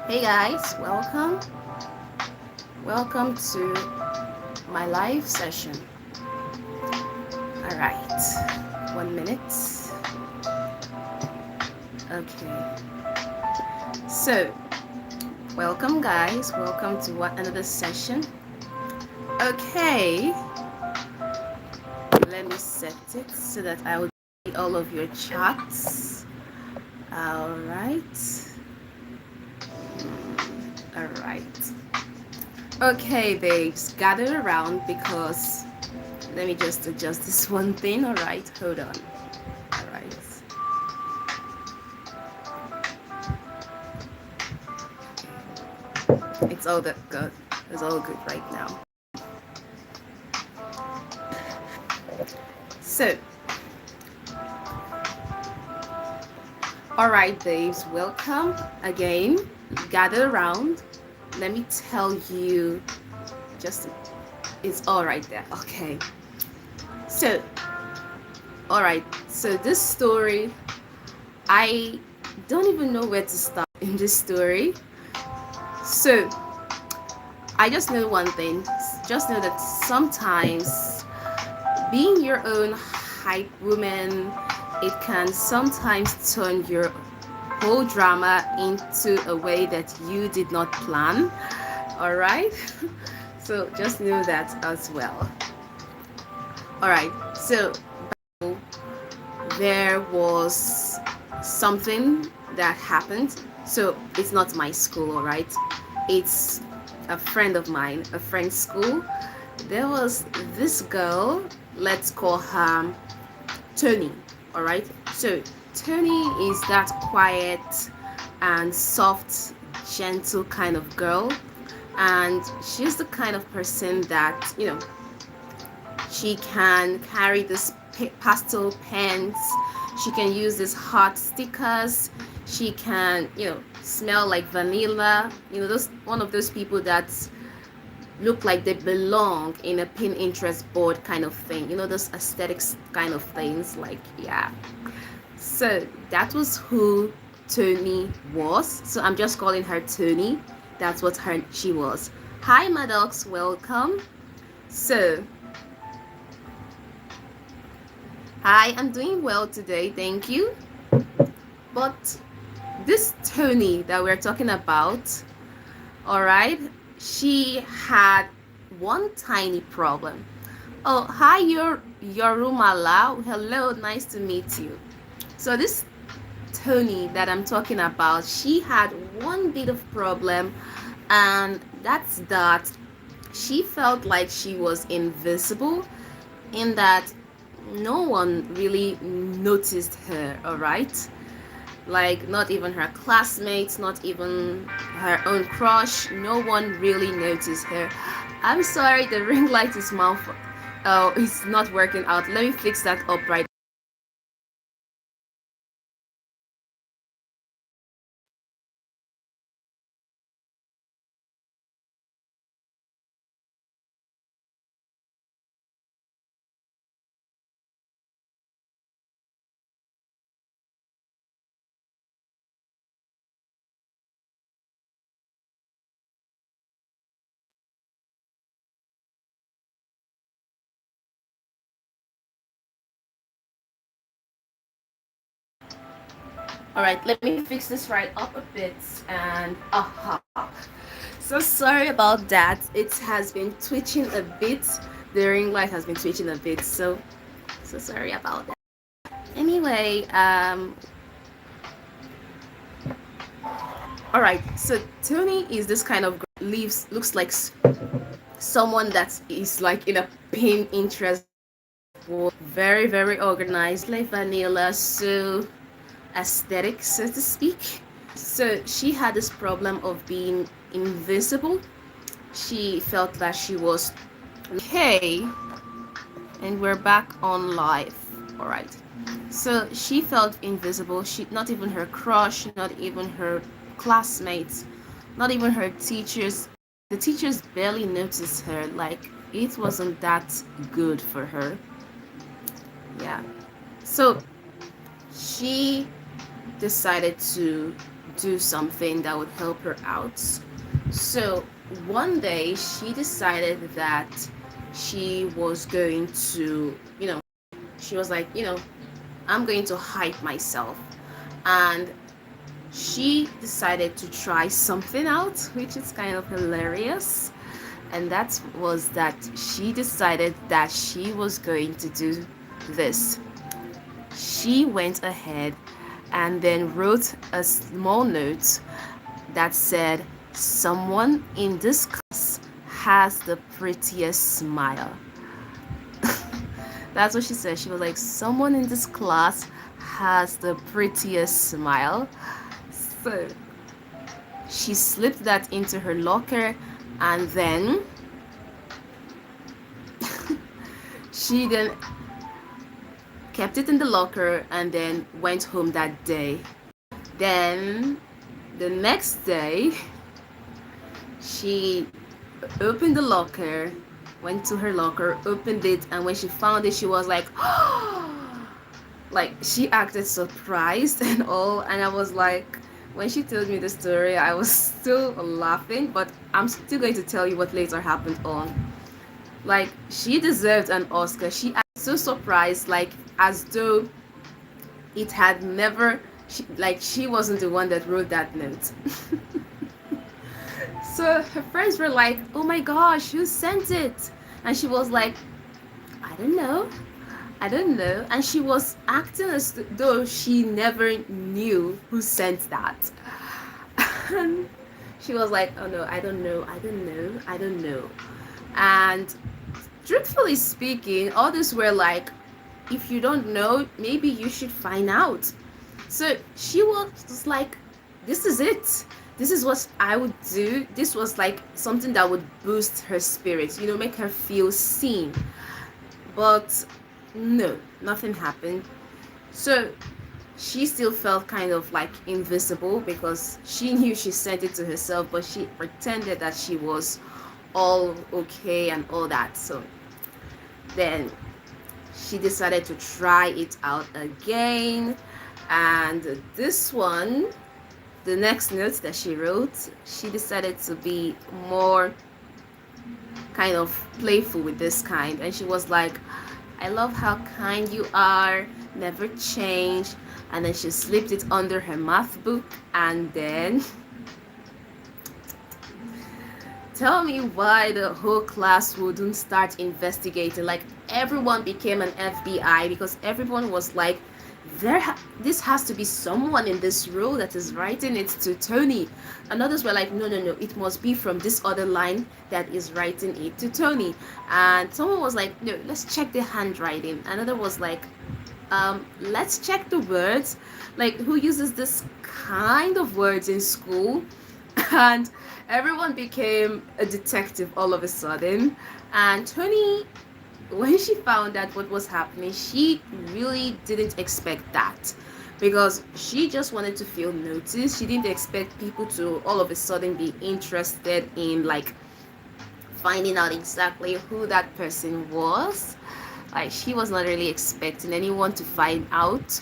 Hey guys, welcome to my live session. All right, 1 minute. Okay, so welcome guys, welcome to another session. Okay, let me set it so that I will see all of your chats. All right, all right. Okay, babes, gather around because let me just adjust this one thing. All right, hold on. All right. It's all good. It's all good right now. So, all right, babes, welcome again. Gather around. Let me tell you just it's all right there. Okay. So, all right. So this story, I don't even know where to start in this story. So, I just know one thing. Just know that sometimes being your own hype woman, it can sometimes turn your whole drama into a way that you did not plan. All right. So just know that as well. All right. So there was something that happened. So it's not my school, all right? It's a friend of mine, a friend's school. There was this girl, let's call her Tony, all right? So Tony is that quiet and soft, gentle kind of girl. And she's the kind of person that, she can carry this pastel pens. She can use these heart stickers. She can, smell like vanilla. Those one of those people that look like they belong in a Pinterest board kind of thing. Those aesthetics kind of things. Like, yeah. So that was who Tony was. So I'm just calling her Tony. That's what she was. Hi, Maddox. Welcome. So hi, I'm doing well today, thank you. But this Tony that we're talking about, all right, she had one tiny problem. Oh, hi, Yorumala. Hello, nice to meet you. So this Tony that I'm talking about, she had one bit of problem, and that's that she felt like she was invisible in that no one really noticed her, all right? Like, not even her classmates, not even her own crush. No one really noticed her. I'm sorry, the ring light is oh, it's not working out. Let me fix that up right. All right, let me fix this right up a bit. And so sorry about that. It has been twitching a bit. The ring light has been twitching a bit. So sorry about that. Anyway, all right. So Tony is this kind of girl, looks like someone that is like in a pin interest. Very very organized, like vanilla, so aesthetic, so to speak. So she had this problem of being invisible. She felt that she was okay, and we're back on live. All right. So she felt invisible. She, not even her crush, not even her classmates, not even her teachers. The teachers barely noticed her. Like, it wasn't that good for her. Yeah. So she decided to do something that would help her out. So one day she decided that she was going to, she was like, I'm going to hype myself. And she decided to try something out, which is kind of hilarious. And that was that she decided that she was going to do this. She went ahead and then wrote a small note that said, "Someone in this class has the prettiest smile." That's what she said. She was like, "Someone in this class has the prettiest smile." So she slipped that into her locker, and then she then kept it in the locker and then went home that day. Then the next day, she opened the locker, went to her locker, opened it, and when she found it, she was like, like she acted surprised and all. And I was like, when she told me the story, I was still laughing, but I'm still going to tell you what later happened on. Like, she deserved an Oscar. She acted so surprised, like as though it had never, like she wasn't the one that wrote that note. So her friends were like, "Oh my gosh, who sent it?" And she was like, "I don't know. I don't know." And she was acting as though she never knew who sent that. And she was like, "Oh no, I don't know. I don't know. I don't know." And truthfully speaking, all this were like, if you don't know, maybe you should find out. So she was like, this is it. This is what I would do. This was like something that would boost her spirit, make her feel seen. But no, nothing happened. So she still felt kind of like invisible because she knew she sent it to herself, but she pretended that she was all okay and all that. So then she decided to try it out again. And this one, the next note that she wrote, she decided to be more kind of playful with this kind. And she was like, "I love how kind you are, never change." And then she slipped it under her math book. And then tell me why the whole class wouldn't start investigating. Like, everyone became an FBI because everyone was like, this has to be someone in this role that is writing it to Tony. And others were like, no, it must be from this other line that is writing it to Tony. And someone was like, no, let's check the handwriting. Another was like, let's check the words. Like, who uses this kind of words in school? And everyone became a detective all of a sudden. And Tony, when she found out what was happening, she really didn't expect that, because she just wanted to feel noticed. She didn't expect people to all of a sudden be interested in like finding out exactly who that person was. Like, she was not really expecting anyone to find out.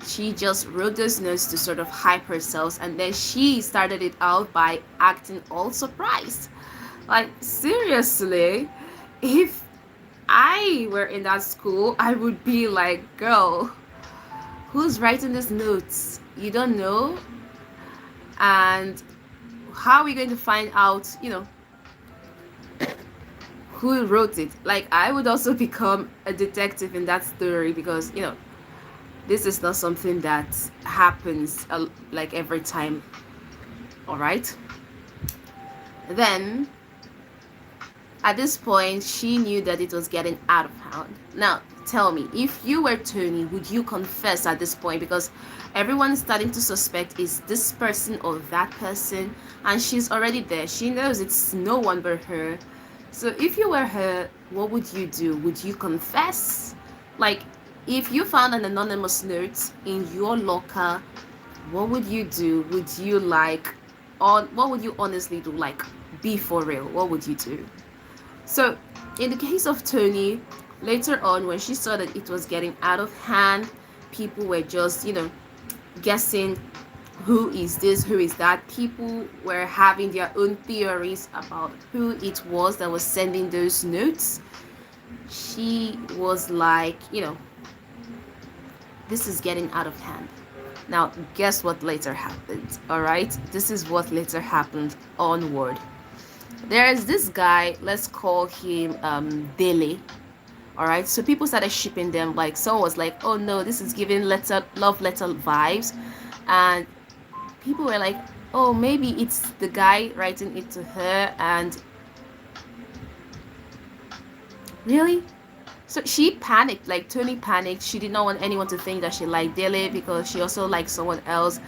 She just wrote those notes to sort of hype herself, and then she started it out by acting all surprised. Like, seriously, if I were in that school, I would be like, girl, who's writing these notes? You don't know? And how are we going to find out, who wrote it? Like, I would also become a detective in that story because, this is not something that happens like every time. All right. Then at this point, she knew that it was getting out of hand. Now tell me, if you were Tony, would you confess at this point? Because everyone is starting to suspect, is this person or that person, and she's already there. She knows it's no one but her. So if you were her, what would you do? Would you confess? Like, if you found an anonymous note in your locker, what would you do? Would you what would you honestly do? Like, be for real, what would you do? So in the case of Tony, later on when she saw that it was getting out of hand, people were just, guessing who is this, who is that. People were having their own theories about who it was that was sending those notes. She was like, this is getting out of hand. Now, guess what later happened? All right, this is what later happened onward. There is this guy, let's call him Dele. All right, so people started shipping them. Like, someone was like, oh no, this is giving love letter vibes. And people were like, oh, maybe it's the guy writing it to her. And really, so she panicked, like Tony panicked. She did not want anyone to think that she liked Dele because she also liked someone else.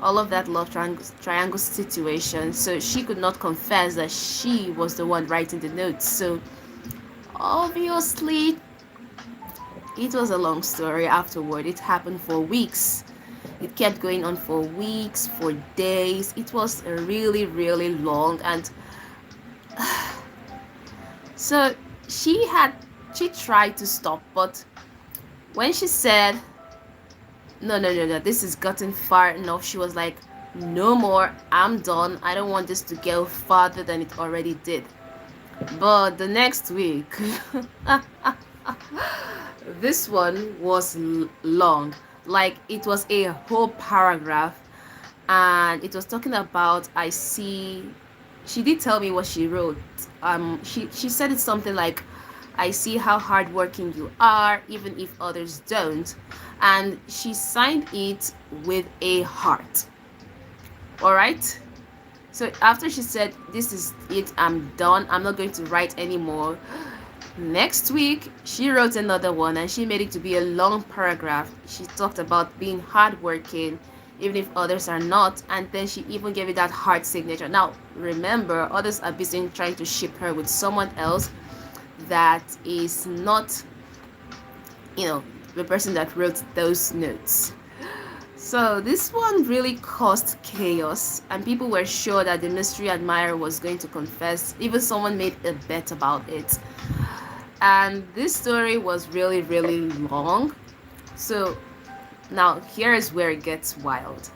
All of that love triangle situation. So she could not confess that she was the one writing the notes. So obviously, it was a long story afterward. It happened for weeks. It kept going on for weeks, for days. It was really, really long. And so she tried to stop, but when she said, no, this has gotten far enough, she was like, no more, I'm done. I don't want this to go farther than it already did. But the next week, this one was long. Like, it was a whole paragraph, and it was talking about, she did tell me what she wrote. She said it's something like, I see how hardworking you are, even if others don't. And she signed it with a heart. All right? So after she said, this is it, I'm done, I'm not going to write anymore. Next week, she wrote another one, and she made it to be a long paragraph. She talked about being hardworking, even if others are not. And then she even gave it that heart signature. Now, remember, others are busy trying to ship her with someone else that is not, the person that wrote those notes. So this one really caused chaos, and people were sure that the mystery admirer was going to confess. Even someone made a bet about it. And this story was really, really long. So now here is where it gets wild.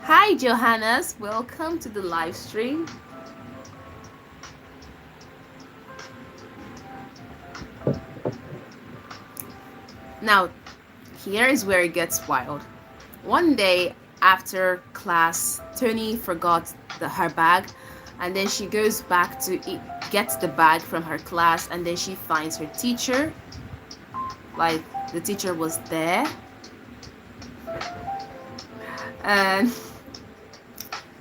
Hi, Johannes. Welcome to the live stream. Now, here is where it gets wild. One day after class, Tony forgot her bag, and then she goes back to get the bag from her class, and then she finds her teacher. Like, the teacher was there. And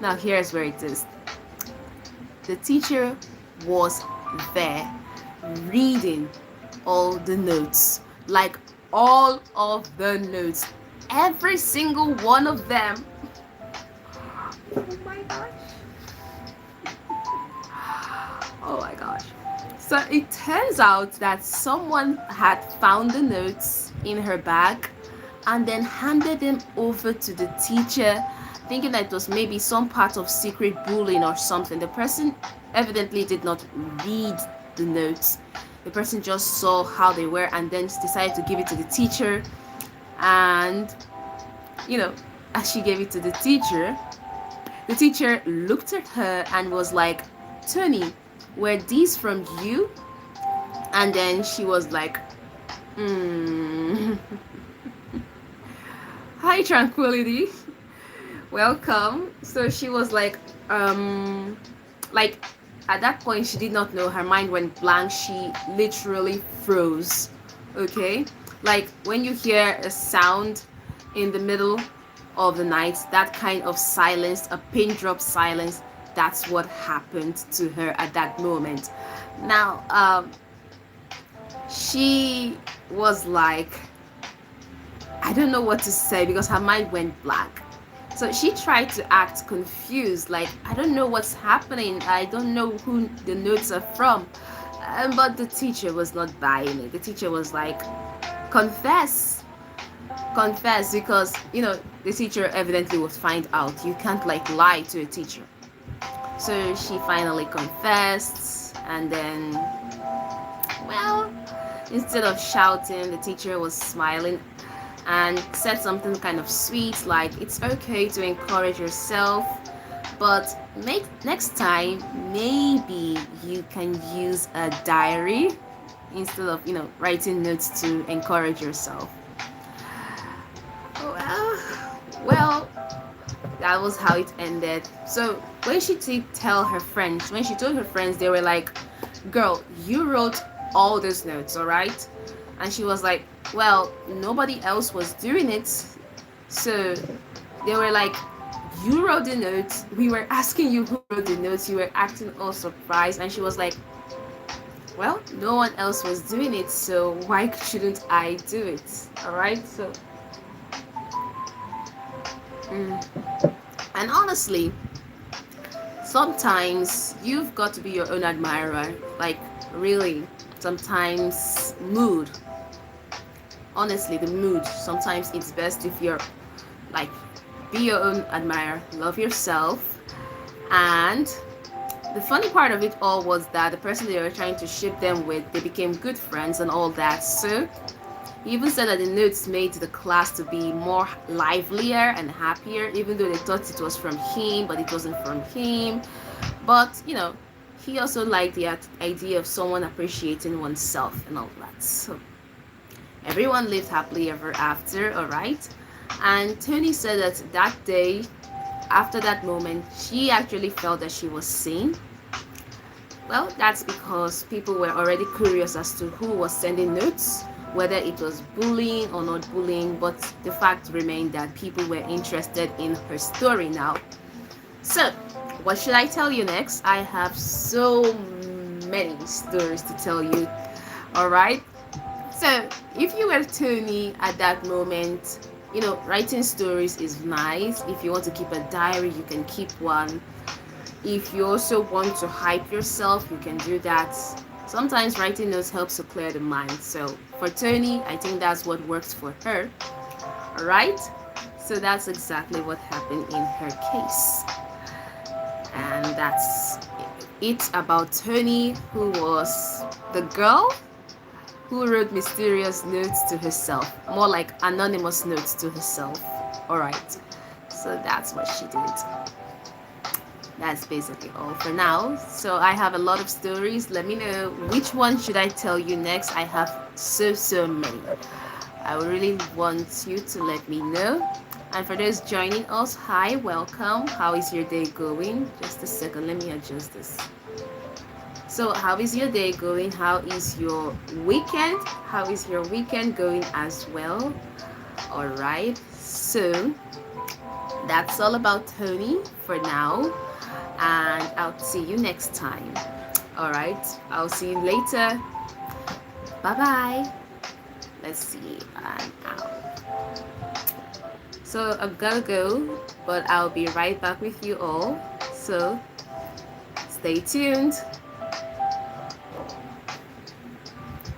now here's where it is. The teacher was there reading all the notes. Like, all of the notes, every single one of them. Oh my gosh. Oh my gosh. So it turns out that someone had found the notes in her bag and then handed them over to the teacher, thinking that it was maybe some part of secret bullying or something. The person evidently did not read the notes. The person just saw how they were and then decided to give it to the teacher. And, as she gave it to the teacher looked at her and was like, Tony, were these from you? And then she was like, Hi, Tranquility. Welcome. So she was like, at that point, she did not know. Her mind went blank. She literally froze. Okay? Like, when you hear a sound in the middle of the night, that kind of silence, a pin drop silence, that's what happened to her at that moment. Now, she was like, I don't know what to say because her mind went blank. So she tried to act confused, like, I don't know what's happening. I don't know who the notes are from. But the teacher was not buying it. The teacher was like, confess, because, the teacher evidently would find out. You can't, lie to a teacher. So she finally confessed, and then, well, instead of shouting, the teacher was smiling. and said something kind of sweet like it's okay to encourage yourself, but next time maybe you can use a diary instead of writing notes to encourage yourself. Well, that was how it ended. So when she did tell her friends, when she told her friends, they were like, girl, you wrote all those notes, all right? And she was like, well, nobody else was doing it. So they were like, you wrote the notes, we were asking you who wrote the notes, you were acting all surprised. And she was like, well, no one else was doing it, so why shouldn't I do it? All right. So and honestly, sometimes you've got to be your own admirer. Like, really, sometimes mood. Honestly, the mood. Sometimes it's best if you're like, be your own admirer, love yourself. And the funny part of it all was that the person they were trying to ship them with, they became good friends and all that. So he even said that the notes made the class to be more livelier and happier, even though they thought it was from him, but it wasn't from him. But, he also liked the idea of someone appreciating oneself and all that. So everyone lived happily ever after, alright? And Tony said that that day, after that moment, she actually felt that she was seen. Well, that's because people were already curious as to who was sending notes, whether it was bullying or not bullying, but the fact remained that people were interested in her story now. So, what should I tell you next? I have so many stories to tell you. Alright? So, if you were Tony at that moment, writing stories is nice. If you want to keep a diary, you can keep one. If you also want to hype yourself, you can do that. Sometimes writing notes helps to clear the mind. So for Tony, I think that's what works for her. Alright? So that's exactly what happened in her case. And that's it about Tony, who was the girl who wrote mysterious notes to herself. More like anonymous notes to herself. Alright. So that's what she did. That's basically all for now. So I have a lot of stories. Let me know which one should I tell you next. I have so many. I really want you to let me know. And for those joining us, hi, welcome. How is your day going? Just a second, let me adjust this. So how is your day going? How is your weekend? How is your weekend going as well? All right. So that's all about Tony for now. And I'll see you next time. Alright, I'll see you later. Bye bye. Let's see. And out. So I've gotta go, but I'll be right back with you all. So stay tuned.